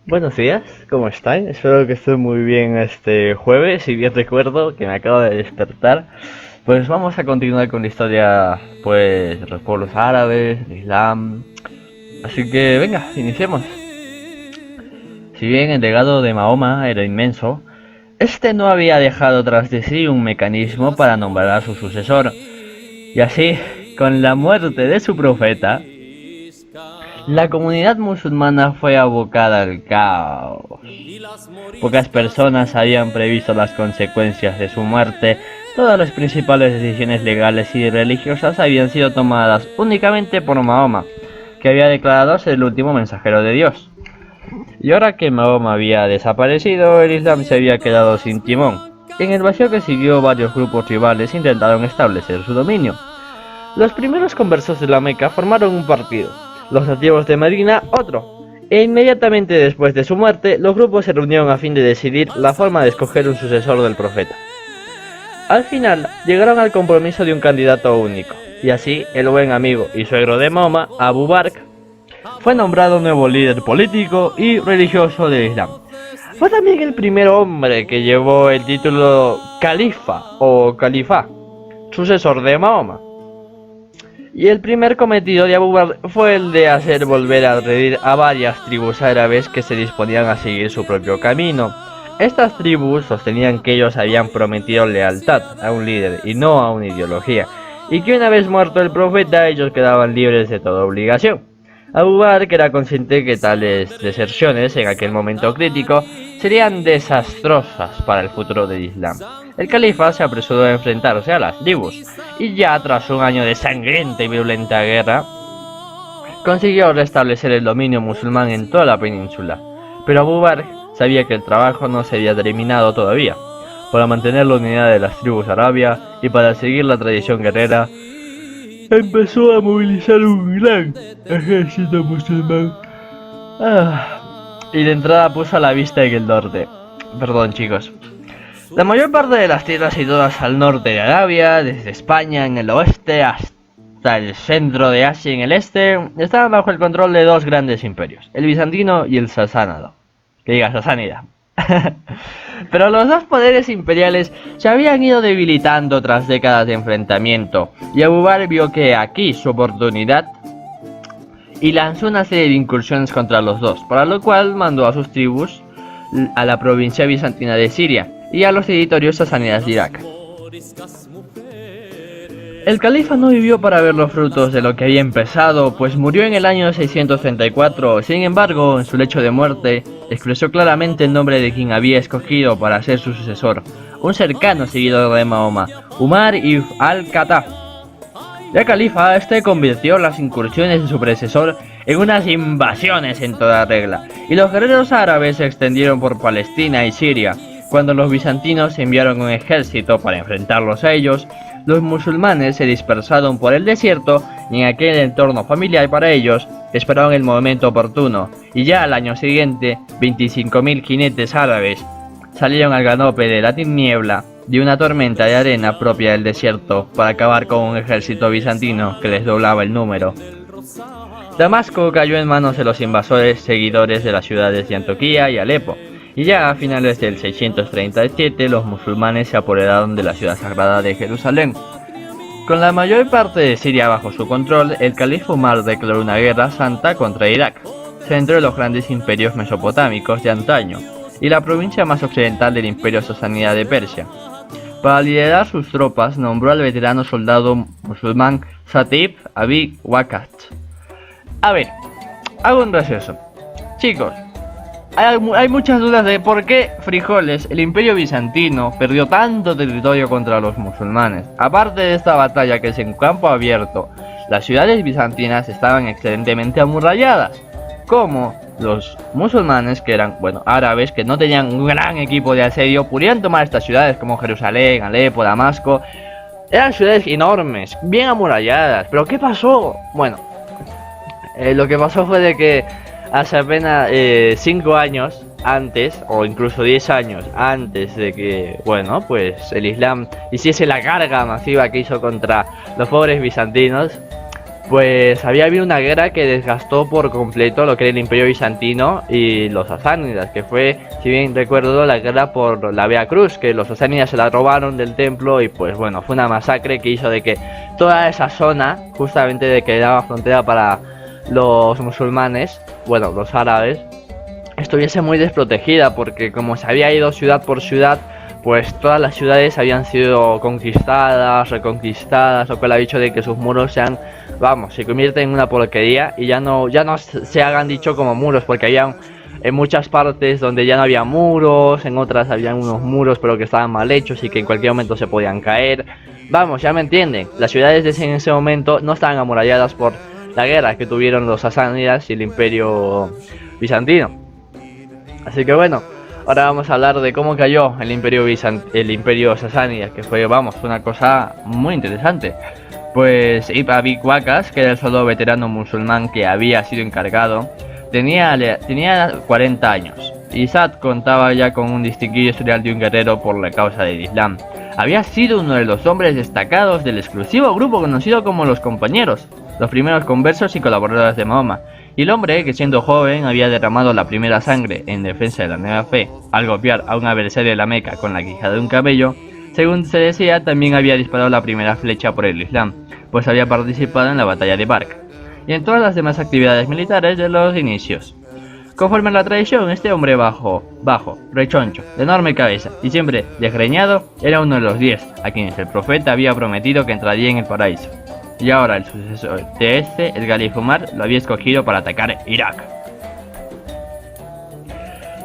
Buenos días, ¿cómo están? Espero que estén muy bien este jueves. Si bien recuerdo que me acabo de despertar, pues vamos a continuar con la historia, pues, de los pueblos árabes, de Islam. Así que venga, iniciemos. Si bien el legado de Mahoma era inmenso, este no había dejado tras de sí un mecanismo para nombrar a su sucesor. Y así, con la muerte de su profeta, la comunidad musulmana fue abocada al caos. Pocas personas habían previsto las consecuencias de su muerte. Todas las principales decisiones legales y religiosas habían sido tomadas únicamente por Mahoma, que había declarado ser el último mensajero de Dios. Y ahora que Mahoma había desaparecido, el Islam se había quedado sin timón. En el vacío que siguió, varios grupos rivales intentaron establecer su dominio. Los primeros conversos de la Meca formaron un partido, los nativos de Medina otro, e inmediatamente después de su muerte, los grupos se reunieron a fin de decidir la forma de escoger un sucesor del profeta. Al final, llegaron al compromiso de un candidato único, y así el buen amigo y suegro de Mahoma, Abu Bakr, fue nombrado nuevo líder político y religioso del Islam. Fue también el primer hombre que llevó el título califa o califa, sucesor de Mahoma. Y el primer cometido de Abu Bakr fue el de hacer volver a reír a varias tribus árabes que se disponían a seguir su propio camino. Estas tribus sostenían que ellos habían prometido lealtad a un líder y no a una ideología, y que una vez muerto el profeta ellos quedaban libres de toda obligación. Abu Bakr era consciente que tales deserciones en aquel momento crítico serían desastrosas para el futuro del Islam. El califa se apresuró a enfrentarse a las tribus, y ya tras un año de sangrienta y violenta guerra, consiguió restablecer el dominio musulmán en toda la península. Pero Abu Bakr sabía que el trabajo no se había terminado todavía. Para mantener la unidad de las tribus arabia y para seguir la tradición guerrera, empezó a movilizar un gran ejército musulmán. Y de entrada puso a la vista en el norte. Perdón, chicos. La mayor parte de las tierras situadas al norte de Arabia, desde España en el oeste hasta el centro de Asia en el este, estaban bajo el control de dos grandes imperios, el bizantino y el sasánida. Que diga sasánida. Pero los dos poderes imperiales se habían ido debilitando tras décadas de enfrentamiento, y Abu Bakr vio que aquí su oportunidad y lanzó una serie de incursiones contra los dos, para lo cual mandó a sus tribus a la provincia bizantina de Siria y a los territorios sasánidas de Irak. El califa no vivió para ver los frutos de lo que había empezado, pues murió en el año 634. Sin embargo, en su lecho de muerte, expresó claramente el nombre de quien había escogido para ser su sucesor, un cercano seguidor de Mahoma, Umar ibn al-Khattab. El califa convirtió las incursiones de su predecesor en unas invasiones en toda regla, y los guerreros árabes se extendieron por Palestina y Siria. Cuando los bizantinos enviaron un ejército para enfrentarlos a ellos, los musulmanes se dispersaron por el desierto y en aquel entorno familiar para ellos esperaron el momento oportuno, y ya al año siguiente 25.000 jinetes árabes salieron al galope de la tiniebla de una tormenta de arena propia del desierto para acabar con un ejército bizantino que les doblaba el número. Damasco cayó en manos de los invasores seguidores de las ciudades de Antioquía y Alepo, y ya a finales del 637 los musulmanes se apoderaron de la ciudad sagrada de Jerusalén. Con la mayor parte de Siria bajo su control, el califa Umar declaró una guerra santa contra Irak, centro de los grandes imperios mesopotámicos de antaño, y la provincia más occidental del imperio sasánida de Persia. Para liderar sus tropas, nombró al veterano soldado musulmán Satib Abi Waqqas. A ver, hago un receso. Chicos, hay muchas dudas de por qué frijoles, el imperio bizantino, perdió tanto territorio contra los musulmanes. Aparte de esta batalla que es en campo abierto, las ciudades bizantinas estaban excelentemente amuralladas, como los musulmanes, que eran, árabes, que no tenían un gran equipo de asedio, podían tomar estas ciudades como Jerusalén, Alepo, Damasco. Eran ciudades enormes, bien amuralladas. ¿Pero qué pasó? Lo que pasó fue de que hace apenas 5 años antes, o incluso 10 años antes de que, el Islam hiciese la carga masiva que hizo contra los pobres bizantinos, pues había habido una guerra que desgastó por completo lo que era el Imperio Bizantino y los sasánidas, que fue, si bien recuerdo, la guerra por la Vía Cruz, que los sasánidas se la robaron del templo y pues bueno, fue una masacre que hizo de que toda esa zona, justamente de que daba frontera para los musulmanes, bueno, los árabes, estuviese muy desprotegida, porque como se había ido ciudad por ciudad, pues todas las ciudades habían sido conquistadas, reconquistadas, lo cual ha dicho de que sus muros sean, vamos, se convierten en una porquería y ya no se hagan dicho como muros, porque había en muchas partes donde ya no había muros, en otras habían unos muros pero que estaban mal hechos y que en cualquier momento se podían caer. Vamos, ya me entienden, las ciudades en ese momento no estaban amuralladas por la guerra que tuvieron los sasánidas y el Imperio Bizantino. Así que bueno, ahora vamos a hablar de cómo cayó el Imperio Sasánida, que fue, vamos, una cosa muy interesante. Pues Ibn Abi Waqas, que era el soldado veterano musulmán que había sido encargado, tenía 40 años. Y Saad contaba ya con un distinguido historial de un guerrero por la causa del Islam. Había sido uno de los hombres destacados del exclusivo grupo conocido como los Compañeros, los primeros conversos y colaboradores de Mahoma. Y el hombre, que siendo joven había derramado la primera sangre en defensa de la nueva fe, al golpear a un adversario de la Meca con la quijada de un camello, según se decía, también había disparado la primera flecha por el Islam, pues había participado en la batalla de Bark, y en todas las demás actividades militares de los inicios. Conforme a la tradición, este hombre bajo, rechoncho, de enorme cabeza y siempre desgreñado, era uno de los 10 a quienes el profeta había prometido que entraría en el paraíso. Y ahora el sucesor de este, el Califa Umar, lo había escogido para atacar Irak.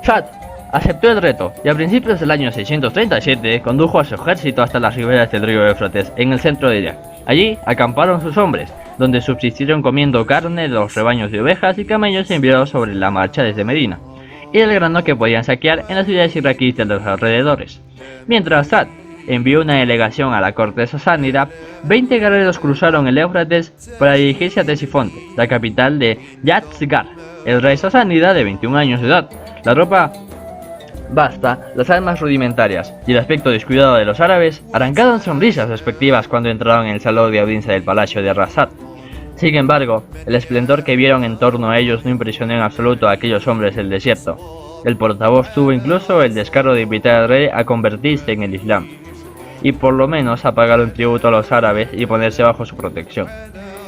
Saad aceptó el reto y a principios del año 637 condujo a su ejército hasta las riberas del río Éufrates, en el centro de Irak. Allí acamparon sus hombres, donde subsistieron comiendo carne de los rebaños de ovejas y camellos enviados sobre la marcha desde Medina, y el grano que podían saquear en las ciudades iraquíes de los alrededores. Mientras Saad envió una delegación a la corte sasánida, 20 guerreros cruzaron el Éufrates para dirigirse a Ctesifonte, la capital de Yazdgar, el rey sasánida de 21 años de edad. La ropa basta, las armas rudimentarias y el aspecto descuidado de los árabes arrancaron sonrisas respectivas cuando entraron en el salón de audiencia del palacio de Rasad. Sin embargo, el esplendor que vieron en torno a ellos no impresionó en absoluto a aquellos hombres del desierto. El portavoz tuvo incluso el descaro de invitar al rey a convertirse en el Islam, y por lo menos a pagar un tributo a los árabes y ponerse bajo su protección.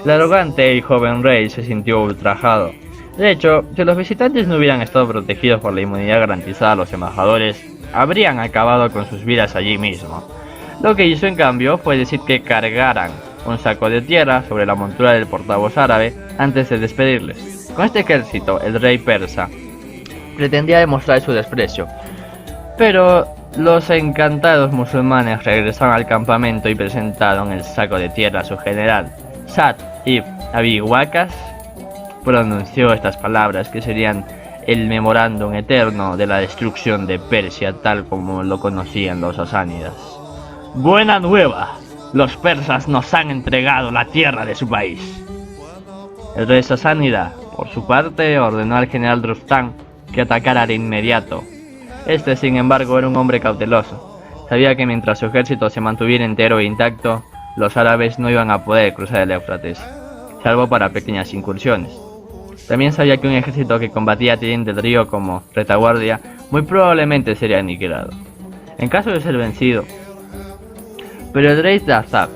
El arrogante y joven rey se sintió ultrajado. De hecho, si los visitantes no hubieran estado protegidos por la inmunidad garantizada a los embajadores, habrían acabado con sus vidas allí mismo. Lo que hizo en cambio fue decir que cargaran un saco de tierra sobre la montura del portavoz árabe antes de despedirles. Con este ejército, el rey persa pretendía demostrar su desprecio, pero los encantados musulmanes regresaron al campamento y presentaron el saco de tierra a su general. Saad ibn Abi Waqas pronunció estas palabras que serían el memorándum eterno de la destrucción de Persia tal como lo conocían los sasánidas. Buena nueva, los persas nos han entregado la tierra de su país. El rey sasánida, por su parte, ordenó al general Rustam que atacara de inmediato. Este, sin embargo, era un hombre cauteloso. Sabía que mientras su ejército se mantuviera entero e intacto, los árabes no iban a poder cruzar el Éufrates, salvo para pequeñas incursiones. También sabía que un ejército que combatía teniendo el río como retaguardia muy probablemente sería aniquilado, en caso de ser vencido. Pero el rey Dazab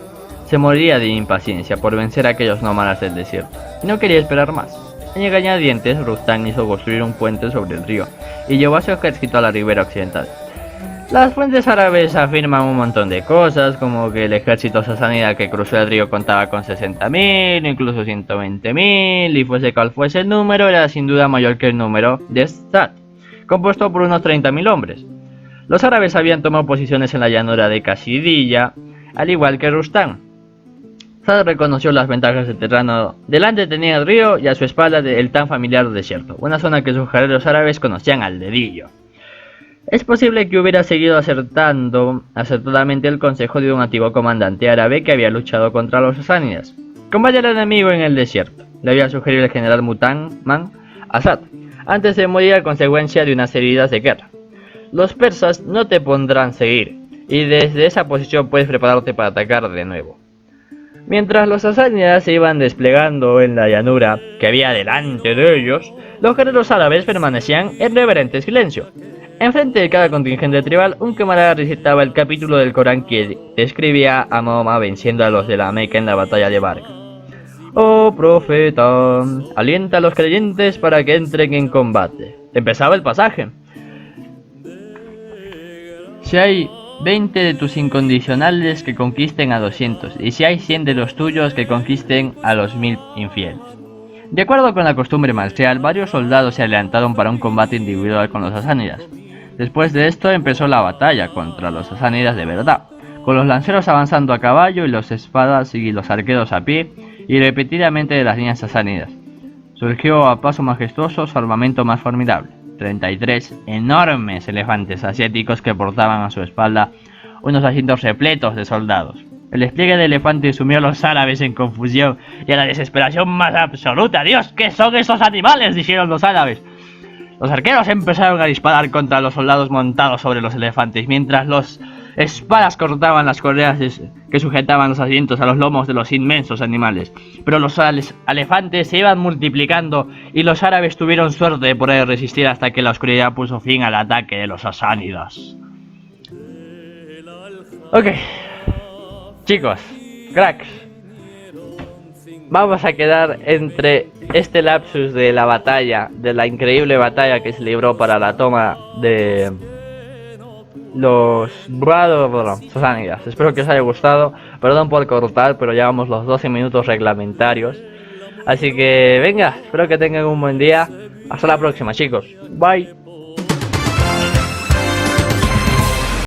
se moriría de impaciencia por vencer a aquellos nómadas del desierto, y no quería esperar más. En regañadientes, Rustam hizo construir un puente sobre el río y llevó a su ejército a la ribera occidental. Las fuentes árabes afirman un montón de cosas, como que el ejército sasánida que cruzó el río contaba con 60.000, incluso 120.000, y fuese cual fuese el número, era sin duda mayor que el número de Saad, compuesto por unos 30.000 hombres. Los árabes habían tomado posiciones en la llanura de Casidilla, al igual que Rustam. Saad reconoció las ventajas del terreno. Delante tenía el río y a su espalda el tan familiar desierto, una zona que sus guerreros árabes conocían al dedillo. Es posible que hubiera seguido acertadamente el consejo de un antiguo comandante árabe que había luchado contra los sasánidas. Combate al enemigo en el desierto, le había sugerido el general Muhammad a Saad, antes de morir a consecuencia de unas heridas de guerra. Los persas no te pondrán seguir, y desde esa posición puedes prepararte para atacar de nuevo. Mientras los sasánidas se iban desplegando en la llanura que había delante de ellos, los guerreros árabes permanecían en reverente silencio. Enfrente de cada contingente tribal, un camarada recitaba el capítulo del Corán que describía a Mahoma venciendo a los de la Meca en la batalla de Badr. Oh profeta, alienta a los creyentes para que entren en combate. Empezaba el pasaje. Si hay 20 de tus incondicionales, que conquisten a 200, y si hay 100 de los tuyos, que conquisten a los 1000 infieles. De acuerdo con la costumbre marcial, varios soldados se adelantaron para un combate individual con los sasánidas. Después de esto empezó la batalla contra los sasánidas de verdad, con los lanceros avanzando a caballo y los espadas y los arqueros a pie, y repetidamente de las líneas sasánidas. Surgió a paso majestuoso su armamento más formidable: 33 enormes elefantes asiáticos que portaban a su espalda unos asientos repletos de soldados. El despliegue de elefantes sumió a los árabes en confusión y a la desesperación más absoluta. ¡Dios, qué son esos animales!, dijeron los árabes. Los arqueros empezaron a disparar contra los soldados montados sobre los elefantes, mientras los espadas cortaban las correas que sujetaban los asientos a los lomos de los inmensos animales. Pero los elefantes se iban multiplicando y los árabes tuvieron suerte de poder resistir hasta que la oscuridad puso fin al ataque de los sasánidas. Ok, chicos, cracks, vamos a quedar entre este lapsus de la batalla, de la increíble batalla que se libró para la toma de los sasánidas. Espero que os haya gustado. Perdón por cortar, pero llevamos los 12 minutos reglamentarios. Así que venga, espero que tengan un buen día. Hasta la próxima, chicos. Bye.